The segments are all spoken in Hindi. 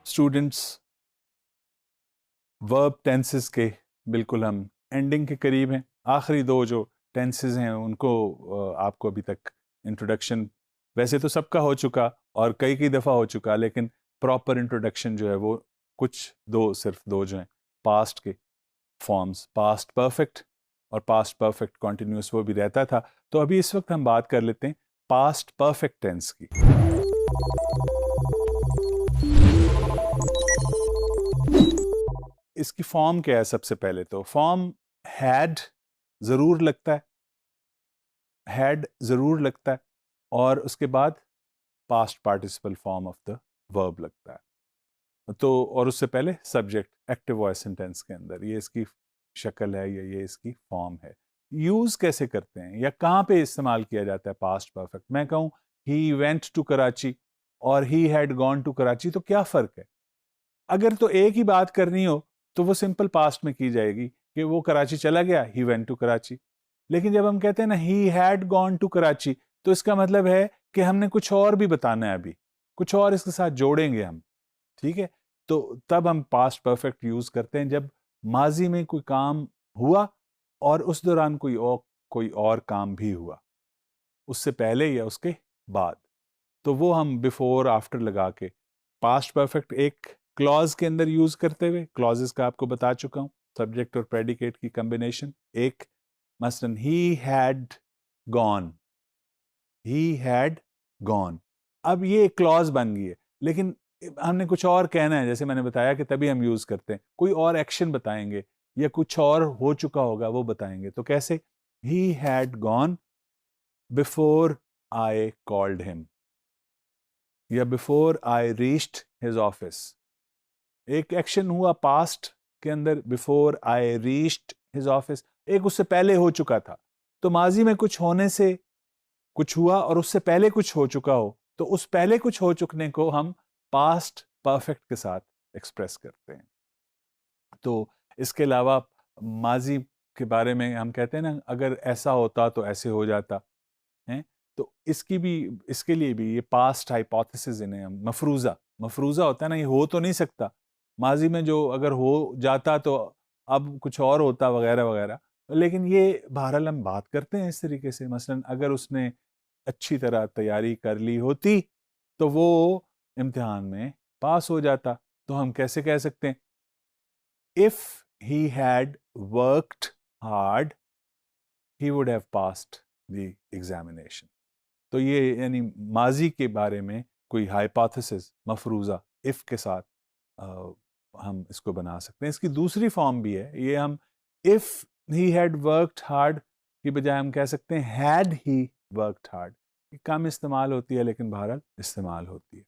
स्टूडेंट्स, वर्ब टेंसेस के बिल्कुल हम एंडिंग के करीब हैं। आखिरी दो जो टेंसेस हैं उनको आपको अभी तक इंट्रोडक्शन वैसे तो सबका हो चुका और कई कई दफ़ा हो चुका, लेकिन प्रॉपर इंट्रोडक्शन जो है वो सिर्फ दो जो हैं पास्ट के फॉर्म्स, पास्ट परफेक्ट और पास्ट परफेक्ट कॉन्टिन्यूस, वो भी रहता था। तो अभी इस वक्त हम बात कर लेते हैं पास्ट परफेक्ट टेंस की। इसकी फॉर्म क्या है? सबसे पहले तो फॉर्म हैड जरूर लगता है, हैड जरूर लगता है, और उसके बाद past participle form of the verb लगता है। तो और उससे पहले सब्जेक्ट एक्टिव वॉइस सेंटेंस के अंदर, ये इसकी शक्ल है या ये इसकी फॉर्म है। यूज कैसे करते हैं या कहाँ पे इस्तेमाल किया जाता है पास्ट परफेक्ट? मैं कहूँ ही वेंट टू कराची और he had gone to Karachi, तो क्या फर्क है? अगर तो एक ही बात करनी हो तो वो सिंपल पास्ट में की जाएगी कि वो कराची चला गया, ही वेंट टू कराची। लेकिन जब हम कहते हैं ना he had gone to Karachi, तो इसका मतलब है कि हमने कुछ और भी बताना है, अभी कुछ और इसके साथ जोड़ेंगे हम। ठीक है, तो तब हम पास्ट परफेक्ट यूज करते हैं जब माजी में कोई काम हुआ और उस दौरान कोई और काम भी हुआ, उससे पहले या उसके बाद। तो वो हम बिफोर आफ्टर लगा के पास्ट परफेक्ट एक क्लॉज के अंदर यूज करते हुए, क्लॉजेस का आपको बता चुका हूं, सब्जेक्ट और प्रेडिकेट की कॉम्बिनेशन। एक मसलन ही had gone, he had gone, अब ये क्लॉज बन गई है, लेकिन हमने कुछ और कहना है, जैसे मैंने बताया कि तभी हम यूज करते हैं, कोई और एक्शन बताएंगे या कुछ और हो चुका होगा वो बताएंगे। तो कैसे? He had gone before I called him, या before I reached his office. एक एक्शन हुआ पास्ट के अंदर, before I reached his office, एक उससे पहले हो चुका था। तो माजी में कुछ होने से कुछ हुआ और उससे पहले कुछ हो चुका हो, तो उस पहले कुछ हो चुकने को हम पास्ट परफेक्ट के साथ एक्सप्रेस करते हैं। तो इसके अलावा माजी के बारे में हम कहते हैं ना, अगर ऐसा होता तो ऐसे हो जाता है। तो इसके लिए भी ये पास्ट हाइपोथेसिस, इन्हें हम मफरूजा होता है ना, ये हो तो नहीं सकता माजी में, जो अगर हो जाता तो अब कुछ और होता वगैरह वगैरह। लेकिन ये बहरहाल हम बात करते हैं इस तरीके से, मसलन अगर उसने अच्छी तरह तैयारी कर ली होती तो वो इम्तिहान में पास हो जाता। तो हम कैसे कह सकते हैं? If he had worked hard he would have passed the examination. तो ये यानी माजी के बारे में कोई हाइपोथेसिस मफरूजा इफ के साथ हम इसको बना सकते हैं। इसकी दूसरी फॉर्म भी है, ये हम if he had worked hard की बजाय हम कह सकते हैं हैड ही वर्कड हार्ड। कम इस्तेमाल होती है लेकिन बहरहाल इस्तेमाल होती है।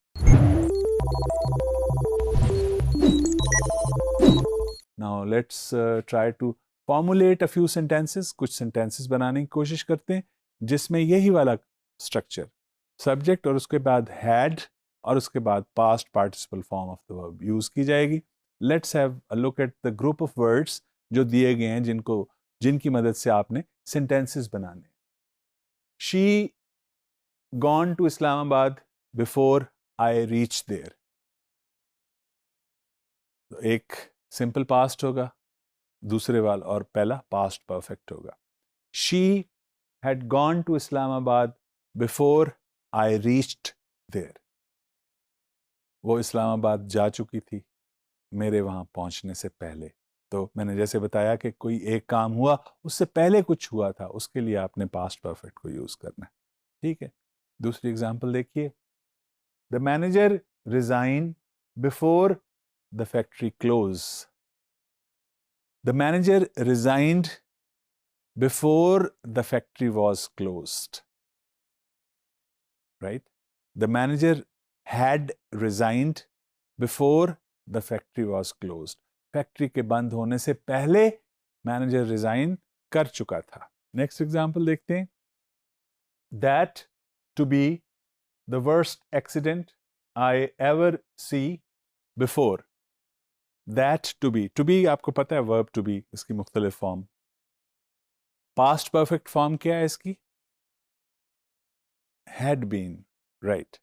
Now let's try to formulate a few sentences. कुछ सेंटेंसेस बनाने की कोशिश करते हैं जिसमें यही वाला स्ट्रक्चर, सब्जेक्ट और उसके बाद हैड और उसके बाद past participle form of the verb use की जाएगी। Let's have a look at the group of words जो दिए गए हैं, जिनकी मदद से आपने सेंटेंसेस बनाने। She gone to Islamabad before I reach there, एक सिंपल पास्ट होगा, दूसरे वाला और पहला पास्ट परफेक्ट होगा। She had gone to Islamabad before I reached there, वो इस्लामाबाद जा चुकी थी मेरे वहां पहुंचने से पहले। तो मैंने जैसे बताया कि कोई एक काम हुआ, उससे पहले कुछ हुआ था, उसके लिए आपने पास्ट परफेक्ट को यूज करना है। ठीक है, दूसरी एग्जांपल देखिए। The manager resign before the factory close, the manager resigned before the factory was closed, right? The manager had resigned before the factory was closed. Factory के बंद होने से पहले मैनेजर रिजाइन कर चुका था। नेक्स्ट एग्जांपल देखते हैं। That to be the worst accident I ever see before. That to be आपको पता है वर्ब टू बी, इसकी मुख्तलिफ फॉर्म। पास्ट परफेक्ट फॉर्म क्या है इसकी? had been, right?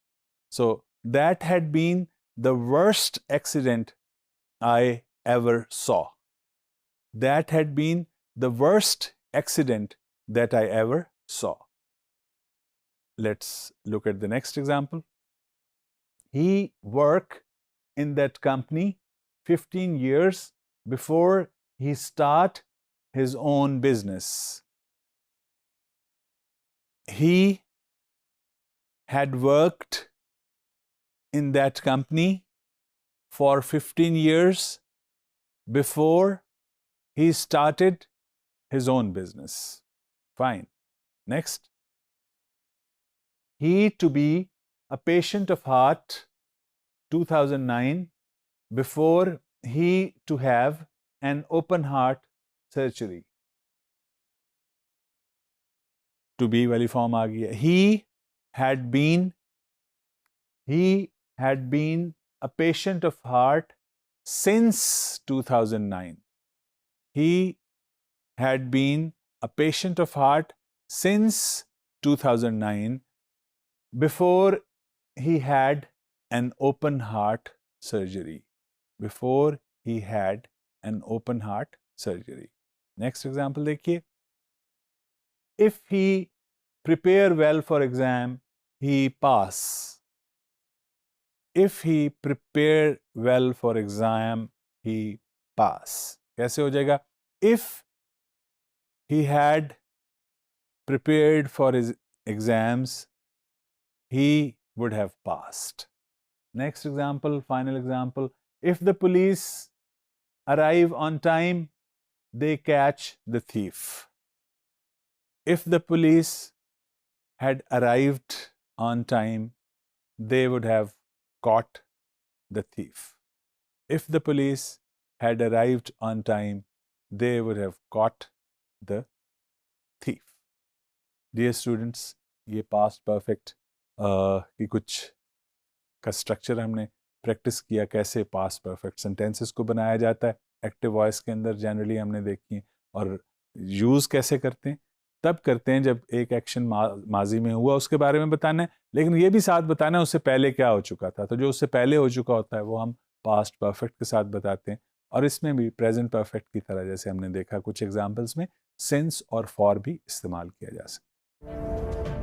So that had been the worst accident I ever saw. That had been the worst accident that I ever saw. Let's look at the next example. He worked in that company 15 years before he started his own business. He had worked in that company for 15 years before he started his own business. Fine. Next. He to be a patient of heart 2009 before he to have an open heart surgery. To be वाली फॉर्म आ गई है. He had been a patient of heart since 2009. He had been a patient of heart since 2009 before he had an open heart surgery. Before he had an open heart surgery. Next example देखिए. If he prepare well for exam, he pass. If he prepare well for exam, he pass. कैसे हो जाएगा? If he had prepared for his exams, he would have passed. Next example, final example. If the police arrive on time, they catch the thief. If the police had arrived on time, they would have caught the thief. If the police had arrived on time, they would have caught the thief. Dear students, ये past perfect की कुछ का स्ट्रक्चर हमने प्रैक्टिस किया, कैसे past perfect sentences को बनाया जाता है एक्टिव वॉइस के अंदर जनरली हमने देखी, और यूज़ कैसे करते हैं. तब करते हैं जब एक एक्शन माजी में हुआ उसके बारे में बताना है, लेकिन ये भी साथ बताना है उससे पहले क्या हो चुका था. तो जो उससे पहले हो चुका होता है वो हम पास्ट परफेक्ट के साथ बताते हैं, और इसमें भी प्रेजेंट परफेक्ट की तरह जैसे हमने देखा कुछ एग्जांपल्स में सिंस और फॉर भी इस्तेमाल किया जा सकता है.